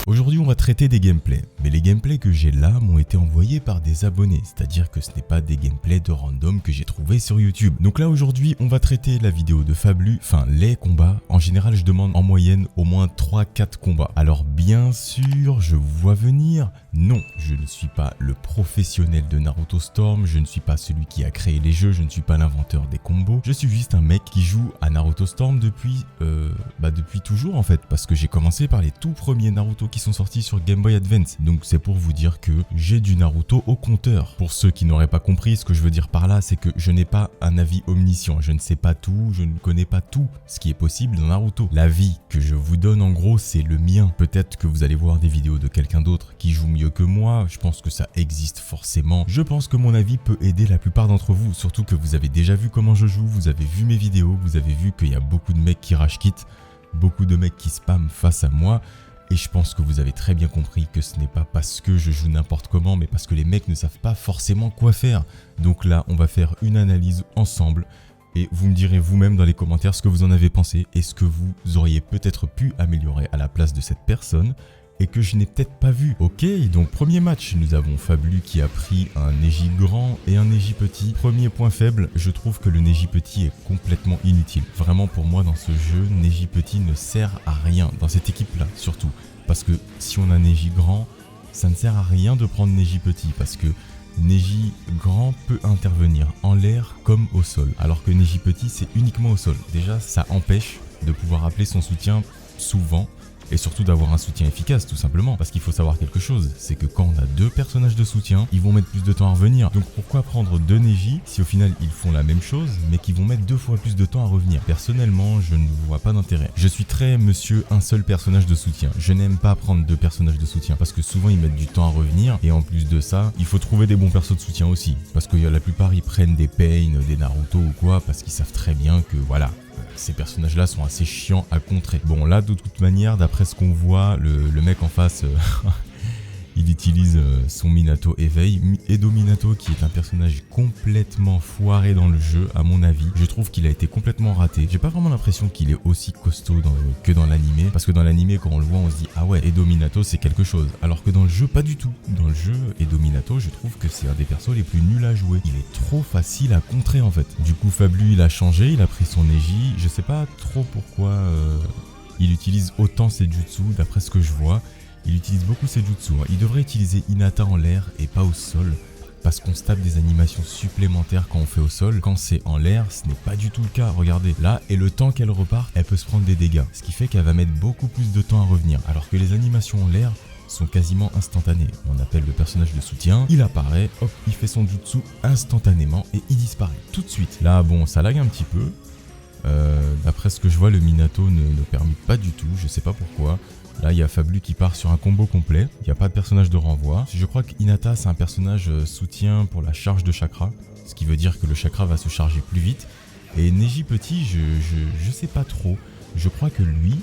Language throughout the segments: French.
Aujourd'hui on va traiter des gameplays, mais les gameplays que j'ai là m'ont été envoyés par des abonnés, c'est-à-dire que ce n'est pas des gameplays de random que j'ai trouvé sur YouTube. Donc là aujourd'hui on va traiter la vidéo de Fablu, enfin les combats. En général je demande en moyenne au moins 3-4 combats. Alors bien sûr je vous vois venir, non je ne suis pas le professionnel de Naruto Storm, je ne suis pas celui qui a créé les jeux, je ne suis pas l'inventeur des combos, je suis juste un mec qui joue à Naruto Storm depuis toujours en fait, parce que j'ai commencé par les tout premiers Naruto qui sont sortis sur Game Boy Advance. Donc c'est pour vous dire que j'ai du Naruto au compteur. Pour ceux qui n'auraient pas compris, ce que je veux dire par là, c'est que je n'ai pas un avis omniscient, je ne sais pas tout, je ne connais pas tout ce qui est possible dans Naruto. L'avis que je vous donne en gros c'est le mien. Peut-être que vous allez voir des vidéos de quelqu'un d'autre qui joue mieux que moi, je pense que ça existe forcément. Je pense que mon avis peut aider la plupart d'entre vous, surtout que vous avez déjà vu comment je joue, vous avez vu mes vidéos, vous avez vu qu'il y a beaucoup de mecs qui rage quit, beaucoup de mecs qui spamment face à moi. Et je pense que vous avez très bien compris que ce n'est pas parce que je joue n'importe comment, mais parce que les mecs ne savent pas forcément quoi faire. Donc là, on va faire une analyse ensemble et vous me direz vous-même dans les commentaires ce que vous en avez pensé et ce que vous auriez peut-être pu améliorer à la place de cette personne et que je n'ai peut-être pas vu. Ok, donc premier match, nous avons Fablu qui a pris un Neji grand et un Neji petit. Premier point faible, je trouve que le Neji petit est complètement inutile. Vraiment pour moi dans ce jeu, Neji petit ne sert à rien, dans cette équipe-là surtout. Parce que si on a Neji grand, ça ne sert à rien de prendre Neji petit parce que Neji grand peut intervenir en l'air comme au sol. Alors que Neji petit c'est uniquement au sol. Déjà ça empêche de pouvoir appeler son soutien souvent. Et surtout d'avoir un soutien efficace tout simplement. Parce qu'il faut savoir quelque chose, c'est que quand on a deux personnages de soutien, ils vont mettre plus de temps à revenir. Donc pourquoi prendre deux Neji si au final ils font la même chose mais qu'ils vont mettre 2 fois plus de temps à revenir? Personnellement je ne vois pas d'intérêt. Je suis très monsieur un seul personnage de soutien. Je n'aime pas prendre 2 personnages de soutien parce que souvent ils mettent du temps à revenir. Et en plus de ça, il faut trouver des bons persos de soutien aussi. Parce que la plupart ils prennent des Pain, des Naruto ou quoi parce qu'ils savent très bien que voilà. Ces personnages-là sont assez chiants à contrer. Bon, là, de toute manière, d'après ce qu'on voit, le mec en face, il utilise son Minato éveil. Edo Minato, qui est un personnage complètement foiré dans le jeu, à mon avis. Je trouve qu'il a été complètement raté. J'ai pas vraiment l'impression qu'il est aussi costaud que dans l'animé. Parce que dans l'animé, quand on le voit, on se dit « Ah ouais, Edo Minato, c'est quelque chose. » Alors que dans le jeu, pas du tout. Dans le jeu, Edo Minato, je trouve que c'est un des persos les plus nuls à jouer. Il est trop facile à contrer, en fait. Du coup, Fablu, il a changé, il a pris son Neji. Je sais pas trop pourquoi il utilise autant ses jutsu, d'après ce que je vois. Il utilise beaucoup ses jutsu. Il devrait utiliser Hinata en l'air et pas au sol. Parce qu'on se tape des animations supplémentaires quand on fait au sol. Quand c'est en l'air, ce n'est pas du tout le cas. Regardez, là, et le temps qu'elle repart, elle peut se prendre des dégâts. Ce qui fait qu'elle va mettre beaucoup plus de temps à revenir. Alors que les animations en l'air sont quasiment instantanées. On appelle le personnage de soutien, il apparaît, hop, il fait son jutsu instantanément et il disparaît tout de suite. Là, bon, ça lag un petit peu. D'après ce que je vois, le Minato ne permet pas du tout, je sais pas pourquoi. Là, il y a Fablu qui part sur un combo complet. Il n'y a pas de personnage de renvoi. Je crois que Hinata, c'est un personnage soutien pour la charge de chakra. Ce qui veut dire que le chakra va se charger plus vite. Et Neji petit, je sais pas trop. Je crois que lui,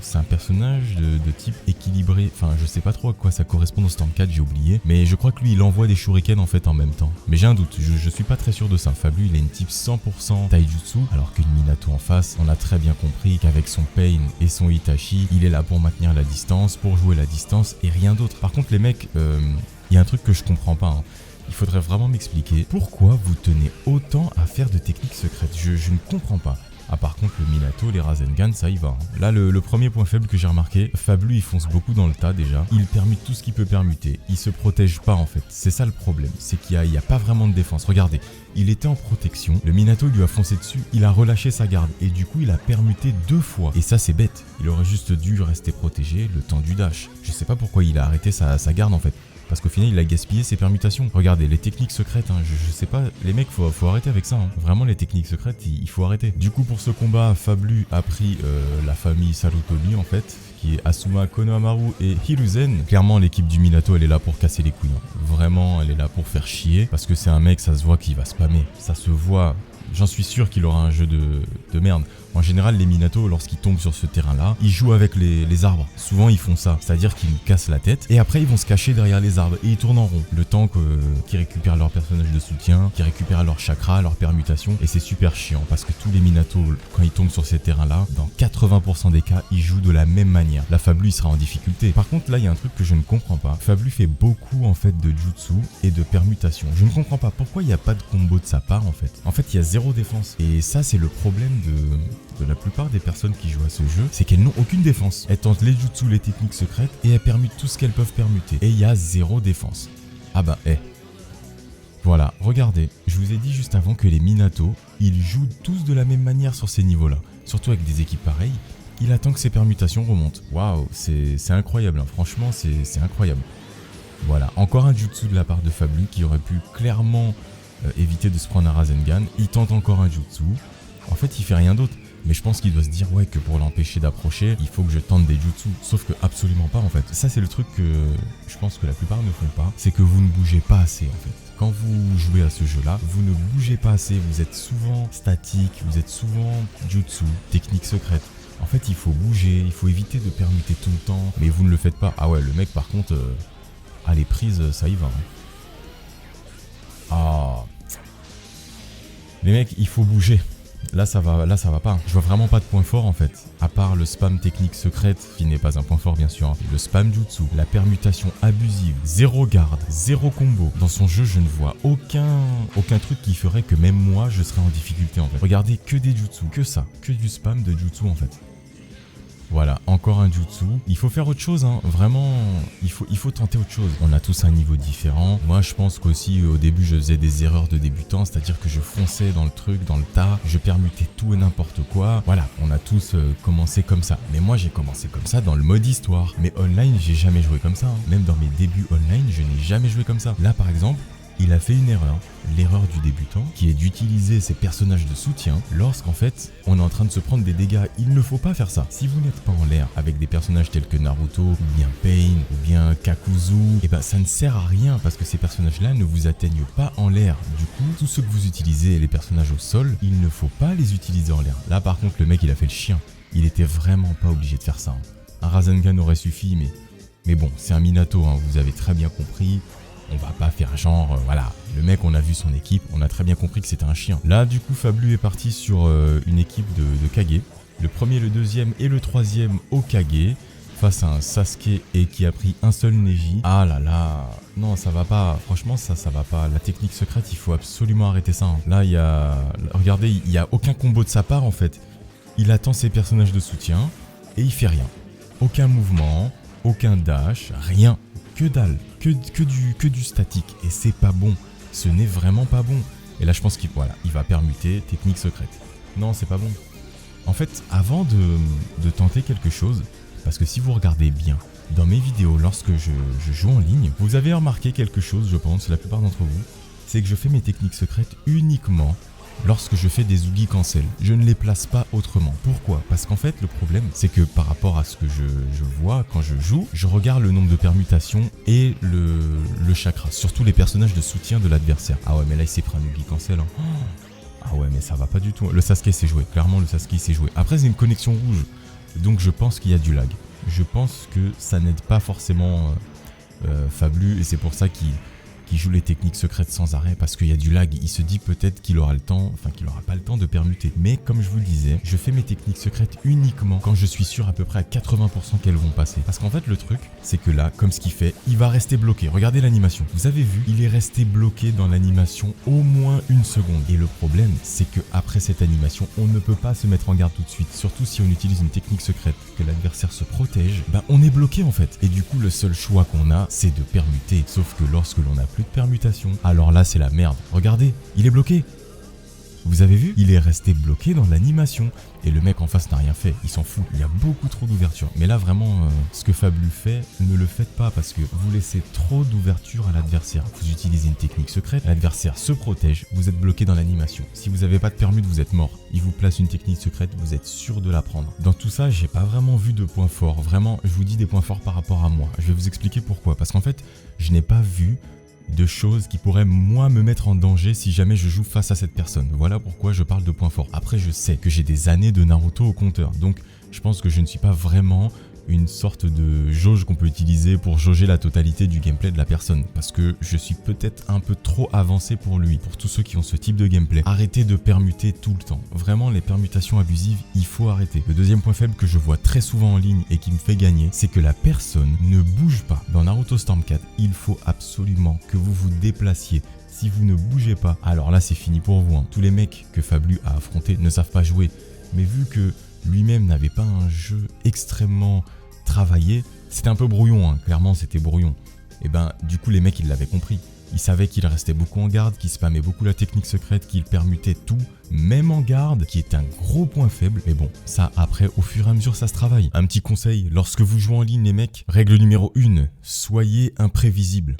c'est un personnage de type équilibré. Enfin, je sais pas trop à quoi ça correspond dans Storm 4, j'ai oublié. Mais je crois que lui, il envoie des shurikens en fait en même temps. Mais j'ai un doute, je suis pas très sûr de ça. Fablu, il a une type 100% taijutsu. Alors que Minato en face, on a très bien compris qu'avec son Pain et son Itachi, il est là pour maintenir la distance, pour jouer la distance et rien d'autre. Par contre, les mecs, il y a un truc que je comprends pas. Il faudrait vraiment m'expliquer pourquoi vous tenez autant à faire de techniques secrètes. Je ne comprends pas. Ah par contre le Minato, les Rasengan, ça y va. Là le premier point faible que j'ai remarqué, Fablu il fonce beaucoup dans le tas déjà. Il permute tout ce qu'il peut permuter. Il se protège pas en fait. C'est ça le problème. C'est qu'il y a pas vraiment de défense. Regardez, il était en protection. Le Minato lui a foncé dessus. Il a relâché sa garde. Et du coup il a permuté 2 fois. Et ça c'est bête. Il aurait juste dû rester protégé le temps du dash. Je sais pas pourquoi il a arrêté sa garde en fait. Parce qu'au final il a gaspillé ses permutations. Regardez les techniques secrètes, je sais pas, les mecs faut arrêter avec ça. Vraiment les techniques secrètes il faut arrêter. Du coup pour ce combat, Fablu a pris la famille Sarutobi en fait, qui est Asuma, Konohamaru et Hiruzen. Clairement l'équipe du Minato elle est là pour casser les couilles. Vraiment elle est là pour faire chier. Parce que c'est un mec, ça se voit qu'il va spammer. Ça se voit. J'en suis sûr qu'il aura un jeu de merde. En général, les Minato, lorsqu'ils tombent sur ce terrain-là, ils jouent avec les arbres. Souvent, ils font ça, c'est-à-dire qu'ils nous cassent la tête et après, ils vont se cacher derrière les arbres et ils tournent en rond. Le temps qu'ils récupèrent leur personnage de soutien, qu'ils récupèrent leur chakra, leur permutation. Et c'est super chiant parce que tous les Minato, quand ils tombent sur ces terrains-là, dans 80% des cas, ils jouent de la même manière. Là, Fablu, il sera en difficulté. Par contre, là, il y a un truc que je ne comprends pas. Fablu fait beaucoup, en fait, de jutsu et de permutation. Je ne comprends pas pourquoi il n'y a pas de combo de sa part, en fait. En fait, il y a zéro défense. Et ça, c'est le problème de la plupart des personnes qui jouent à ce jeu, c'est qu'elles n'ont aucune défense. Elles tentent les jutsu, les techniques secrètes, et elles permutent tout ce qu'elles peuvent permuter. Et il y a zéro défense. Ah bah, Voilà, regardez, je vous ai dit juste avant que les Minato, ils jouent tous de la même manière sur ces niveaux-là. Surtout avec des équipes pareilles, il attend que ses permutations remontent. Waouh, c'est incroyable, hein. Franchement, c'est incroyable. Voilà, encore un jutsu de la part de Fablu qui aurait pu clairement éviter de se prendre un Rasengan. Il tente encore un jutsu. En fait, il fait rien d'autre. Mais je pense qu'il doit se dire ouais que pour l'empêcher d'approcher, il faut que je tente des jutsu. Sauf que absolument pas en fait. Ça c'est le truc que je pense que la plupart ne font pas. C'est que vous ne bougez pas assez en fait. Quand vous jouez à ce jeu-là, vous ne bougez pas assez. Vous êtes souvent statique, vous êtes souvent jutsu, technique secrète. En fait il faut bouger, il faut éviter de permuter tout le temps. Mais vous ne le faites pas. Ah ouais, le mec par contre, à les prises, ça y va. Hein. Ah. Les mecs, il faut bouger. Là ça va pas. Je vois vraiment pas de point fort en fait. À part le spam technique secrète, qui n'est pas un point fort bien sûr. Hein. Le spam jutsu, la permutation abusive, zéro garde, zéro combo. Dans son jeu, je ne vois aucun truc qui ferait que même moi je serais en difficulté en fait. Regardez que des jutsu, que ça, que du spam de jutsu en fait. Voilà, encore un jutsu. Il faut faire autre chose, hein. Vraiment, il faut tenter autre chose. On a tous un niveau différent. Moi, je pense qu'aussi, au début, je faisais des erreurs de débutant, c'est-à-dire que je fonçais dans le truc, dans le tas, je permutais tout et n'importe quoi. Voilà, on a tous commencé comme ça. Mais moi, j'ai commencé comme ça dans le mode histoire. Mais online, j'ai jamais joué comme ça. Hein. Même dans mes débuts online, je n'ai jamais joué comme ça. Là, par exemple, il a fait une erreur, l'erreur du débutant, qui est d'utiliser ses personnages de soutien lorsqu'en fait, on est en train de se prendre des dégâts. Il ne faut pas faire ça. Si vous n'êtes pas en l'air avec des personnages tels que Naruto, ou bien Pain, ou bien Kakuzu, et ben ça ne sert à rien parce que ces personnages-là ne vous atteignent pas en l'air. Du coup, tout ce que vous utilisez, les personnages au sol, il ne faut pas les utiliser en l'air. Là par contre, le mec, il a fait le chien. Il était vraiment pas obligé de faire ça. Hein. Un Rasengan aurait suffi, mais bon, c'est un Minato, hein, vous avez très bien compris. On va pas faire genre, voilà, le mec, on a vu son équipe, on a très bien compris que c'était un chien. Là, du coup, Fablu est parti sur une équipe de Kage. Le premier, le deuxième et le troisième au Kage, face à un Sasuke et qui a pris un seul Neji. Ah là là, non, ça va pas, franchement, ça va pas. La technique secrète, il faut absolument arrêter ça. Hein. Là, regardez, il n'y a aucun combo de sa part, en fait. Il attend ses personnages de soutien et il fait rien. Aucun mouvement, aucun dash, rien. Que dalle, que du statique. Et c'est pas bon. Ce n'est vraiment pas bon. Et là, je pense qu'il va permuter technique secrète. Non, c'est pas bon. En fait, avant de tenter quelque chose, parce que si vous regardez bien, dans mes vidéos, lorsque je joue en ligne, vous avez remarqué quelque chose, je pense, la plupart d'entre vous, c'est que je fais mes techniques secrètes uniquement lorsque je fais des Ougi cancel. Je ne les place pas autrement. Pourquoi? Parce qu'en fait, le problème, c'est que par rapport à ce que je vois quand je joue, je regarde le nombre de permutations et le chakra. Surtout les personnages de soutien de l'adversaire. Ah ouais, mais là, il s'est pris un Ougi cancel. Hein. Ah ouais, mais ça va pas du tout. Le Sasuke s'est joué. Clairement, le Sasuke s'est joué. Après, c'est une connexion rouge. Donc, je pense qu'il y a du lag. Je pense que ça n'aide pas forcément Fablu. Et c'est pour ça qu'il joue les techniques secrètes sans arrêt parce qu'il y a du lag. Il se dit peut-être qu'il aura le temps, enfin qu'il n'aura pas le temps de permuter. Mais comme je vous le disais, je fais mes techniques secrètes uniquement quand je suis sûr à peu près à 80% qu'elles vont passer. Parce qu'en fait, le truc, c'est que là, comme ce qu'il fait, il va rester bloqué. Regardez l'animation. Vous avez vu, il est resté bloqué dans l'animation au moins une seconde. Et le problème, c'est que après cette animation, on ne peut pas se mettre en garde tout de suite. Surtout si on utilise une technique secrète, que l'adversaire se protège, on est bloqué en fait. Et du coup, le seul choix qu'on a, c'est de permuter. Sauf que lorsque l'on n'a plus de permutation, alors là c'est la merde. Regardez, il est bloqué. Vous avez vu? Il est resté bloqué dans l'animation. Et le mec en face n'a rien fait, il s'en fout. Il y a beaucoup trop d'ouverture. Mais là vraiment, ce que Fablu fait, ne le faites pas parce que vous laissez trop d'ouverture à l'adversaire. Vous utilisez une technique secrète, l'adversaire se protège, vous êtes bloqué dans l'animation. Si vous n'avez pas de permute, vous êtes mort. Il vous place une technique secrète, vous êtes sûr de la prendre. Dans tout ça, j'ai pas vraiment vu de points forts. Vraiment, je vous dis des points forts par rapport à moi. Je vais vous expliquer pourquoi. Parce qu'en fait, je n'ai pas vu de choses qui pourraient moi me mettre en danger si jamais je joue face à cette personne. Voilà pourquoi je parle de points forts. Après je sais que j'ai des années de Naruto au compteur, donc je pense que je ne suis pas vraiment une sorte de jauge qu'on peut utiliser pour jauger la totalité du gameplay de la personne, parce que je suis peut-être un peu trop avancé pour lui. Pour tous ceux qui ont ce type de gameplay, arrêtez de permuter tout le temps. Vraiment, les permutations abusives, il faut arrêter. Le deuxième point faible que je vois très souvent en ligne et qui me fait gagner, c'est que la personne ne bouge pas. Dans Naruto Storm 4, il faut absolument que vous vous déplaciez. Si vous ne bougez pas, alors là c'est fini pour vous, hein. Tous les mecs que Fablu a affrontés ne savent pas jouer, mais vu que lui-même n'avait pas un jeu extrêmement travaillé, c'était un peu brouillon, hein. Clairement c'était brouillon. Et ben du coup les mecs ils l'avaient compris. Ils savaient qu'il restait beaucoup en garde, qu'il spammait beaucoup la technique secrète, qu'il permutait tout, même en garde, qui est un gros point faible. Mais bon, ça après au fur et à mesure ça se travaille. Un petit conseil, lorsque vous jouez en ligne les mecs, règle numéro 1, soyez imprévisible.